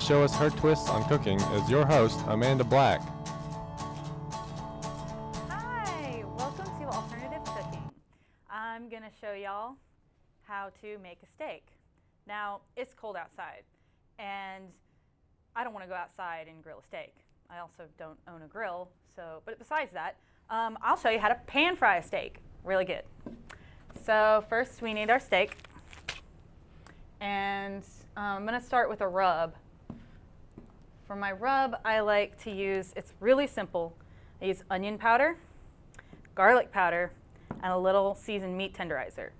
show us her twists on cooking is your host, Amanda Black. Hi, welcome to Alternative Cooking. I'm going to show y'all how to make a steak. Now, it's cold outside, and I don't want to go outside and grill a steak. I also don't own a grill, but besides that, I'll show you how to pan fry a steak. Really good. So first we need our steak, and I'm going to start with a rub. For my rub, I like to use, it's really simple. I use onion powder, garlic powder, and a little seasoned meat tenderizer.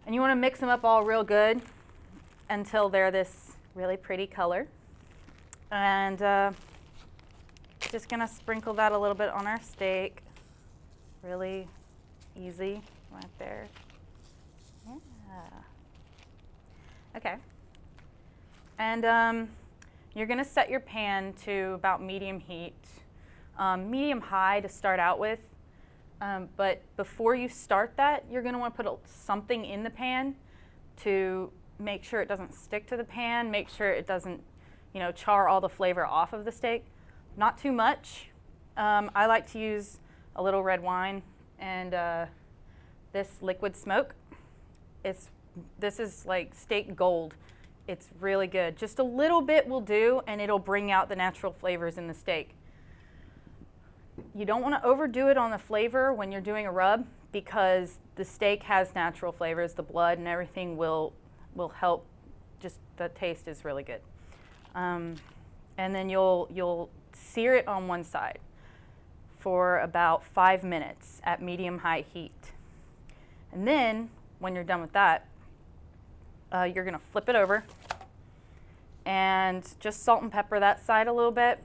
And you want to mix them up all real good until they're this really pretty color. And just going to sprinkle that a little bit on our steak. Really easy right there. Yeah. Okay. And you're going to set your pan to about medium heat, medium high to start out with. But before you start that, you're going to want to put something in the pan to make sure it doesn't stick to the pan, make sure it doesn't, char all the flavor off of the steak. Not too much. I like to use a little red wine and this liquid smoke. This is like steak gold. It's really good. Just a little bit will do, and it'll bring out the natural flavors in the steak. You don't want to overdo it on the flavor when you're doing a rub, because the steak has natural flavors. The blood and everything will help. Just the taste is really good. And then you'll sear it on one side for about 5 minutes at medium-high heat. And then when you're done with that, you're going to flip it over and just salt and pepper that side a little bit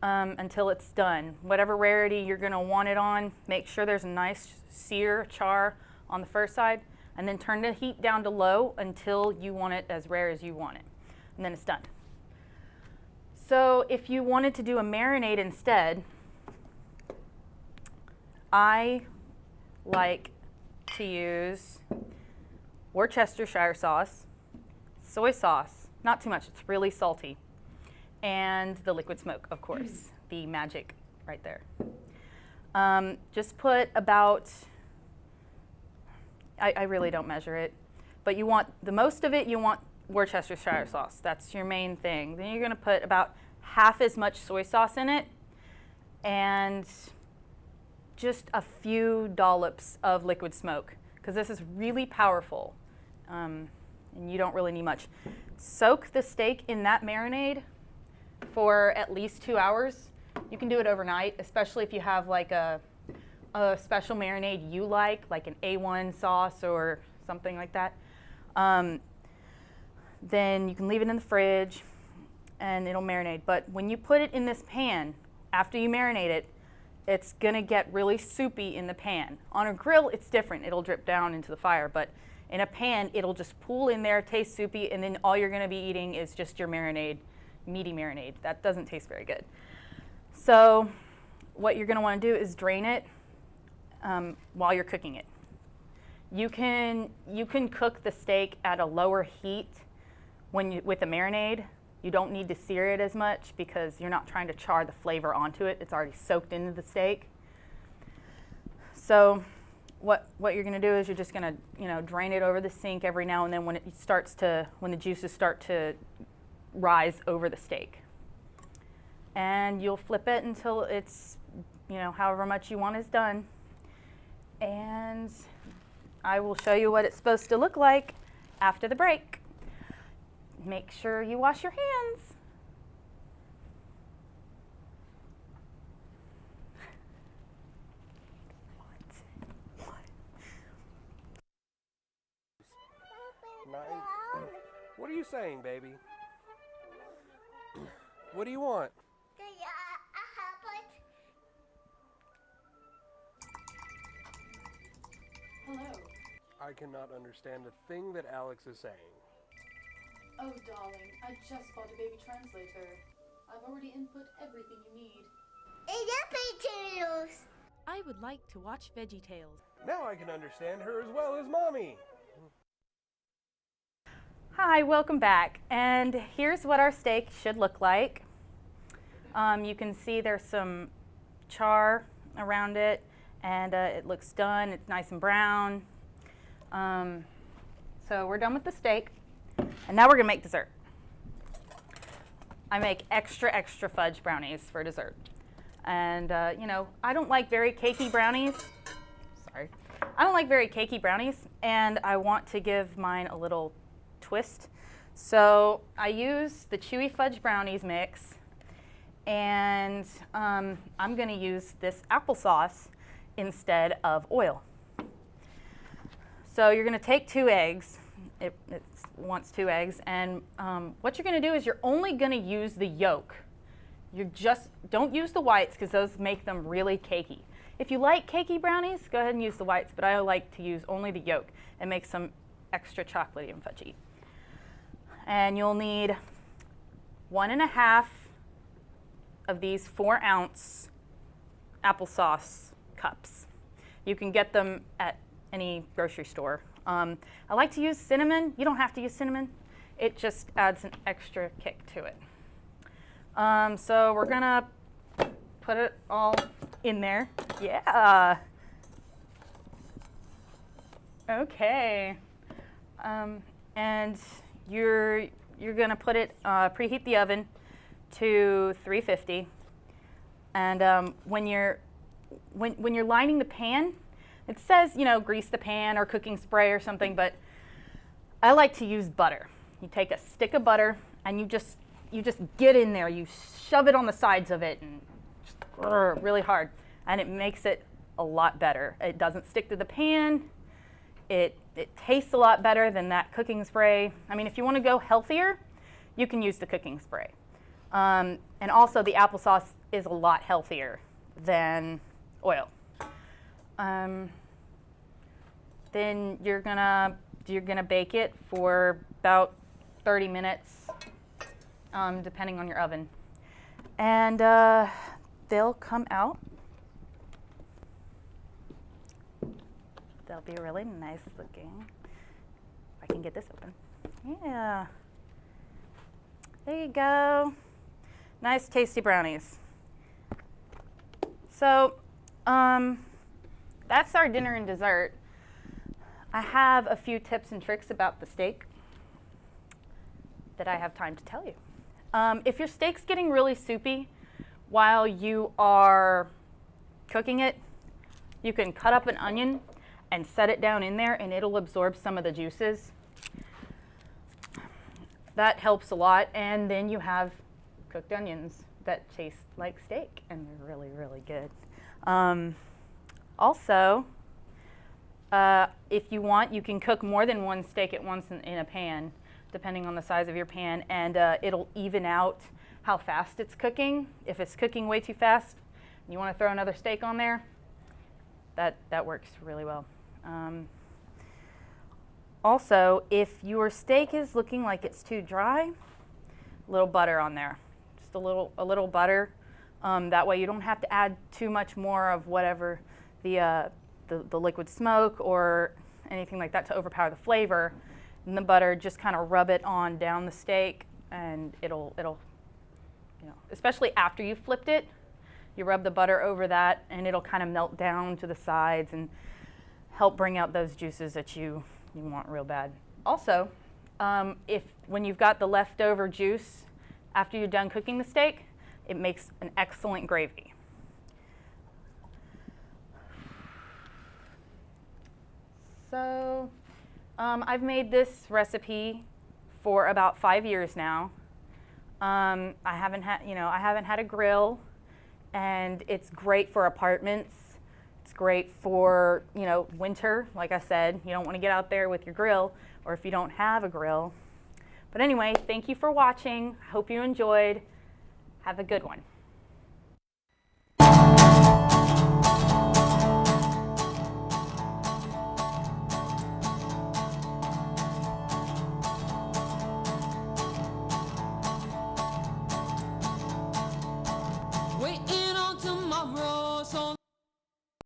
until it's done. Whatever rarity you're going to want it on, make sure there's a nice sear, char on the first side, and then turn the heat down to low until you want it as rare as you want it. And then it's done. So if you wanted to do a marinade instead, I like to use Worcestershire sauce, soy sauce, not too much, it's really salty, and the liquid smoke, of course, the magic right there. Just put about, I really don't measure it, but you want the most of it, you want Worcestershire sauce. That's your main thing. Then you're going to put about half as much soy sauce in it, and just a few dollops of liquid smoke, because this is really powerful, and you don't really need much. Soak the steak in that marinade for at least 2 hours. You can do it overnight, especially if you have like a special marinade you like an A1 sauce or something like that. Then you can leave it in the fridge and it'll marinate. But when you put it in this pan, after you marinate it, it's gonna get really soupy in the pan. On a grill, it's different. It'll drip down into the fire, but in a pan, it'll just pool in there, taste soupy, and then all you're gonna be eating is just your marinade, meaty marinade. That doesn't taste very good. So what you're gonna wanna do is drain it while you're cooking it. You can cook the steak at a lower heat with the marinade. You don't need to sear it as much because you're not trying to char the flavor onto it. It's already soaked into the steak. So what you're going to do is you're just going to drain it over the sink every now and then when the juices start to rise over the steak. And you'll flip it until it's however much you want is done. And I will show you what it's supposed to look like after the break. Make sure you wash your hands. What are you saying, baby? What do you want? Hello. I cannot understand a thing that Alex is saying. Oh, darling, I just bought a baby translator. I've already input everything you need. Potatoes. I would like to watch VeggieTales. Now I can understand her as well as Mommy. Hi, welcome back. And here's what our steak should look like. You can see there's some char around it, and it looks done. It's nice and brown. So we're done with the steak, and now we're gonna make dessert. I make extra fudge brownies for dessert. And you know, I don't like very cakey brownies. Sorry. I don't like very cakey brownies, and I want to give mine a little twist. So I use the chewy fudge brownies mix, and I'm going to use this applesauce instead of oil. So you're going to take 2 eggs. It wants 2 eggs, and what you're going to do is you're only going to use the yolk. You just don't use the whites because those make them really cakey. If you like cakey brownies, go ahead and use the whites, but I like to use only the yolk. It makes them extra chocolatey and fudgy. And you'll need 1.5 of these 4-ounce applesauce cups. You can get them at any grocery store. I like to use cinnamon. You don't have to use cinnamon. It just adds an extra kick to it. So we're gonna put it all in there. Yeah. Okay. And you're gonna put it, preheat the oven to 350. And when you're lining the pan, it says, you know, grease the pan or cooking spray or something, but I like to use butter. You take a stick of butter and you just get in there. You shove it on the sides of it and just really hard, and it makes it a lot better. It doesn't stick to the pan. It tastes a lot better than that cooking spray. I mean, if you want to go healthier, you can use the cooking spray. And also the applesauce is a lot healthier than oil. Then you're gonna bake it for about 30 minutes, depending on your oven. And they'll come out. They'll be really nice looking. If I can get this open. Yeah. There you go. Nice tasty brownies. So that's our dinner and dessert. I have a few tips and tricks about the steak that I have time to tell you. If your steak's getting really soupy while you are cooking it, you can cut up an onion and set it down in there, and it'll absorb some of the juices. That helps a lot, and then you have cooked onions that taste like steak, and they're really, really good. Also, if you want, you can cook more than one steak at once in a pan, depending on the size of your pan, and it'll even out how fast it's cooking. If it's cooking way too fast and you want to throw another steak on there, that works really well. Also, if your steak is looking like it's too dry, a little butter on there. Just a little butter. That way you don't have to add too much more of whatever the liquid smoke or anything like that to overpower the flavor. And the butter, just kind of rub it on down the steak, and it'll, you know, especially after you've flipped it, you rub the butter over that, and it'll kind of melt down to the sides and help bring out those juices that you want real bad. Also, when you've got the leftover juice after you're done cooking the steak, it makes an excellent gravy. So I've made this recipe for about 5 years now. I haven't had a grill, and it's great for apartments. It's great for, you know, winter. Like I said, you don't want to get out there with your grill, or if you don't have a grill. But anyway, thank you for watching. Hope you enjoyed. Have a good one.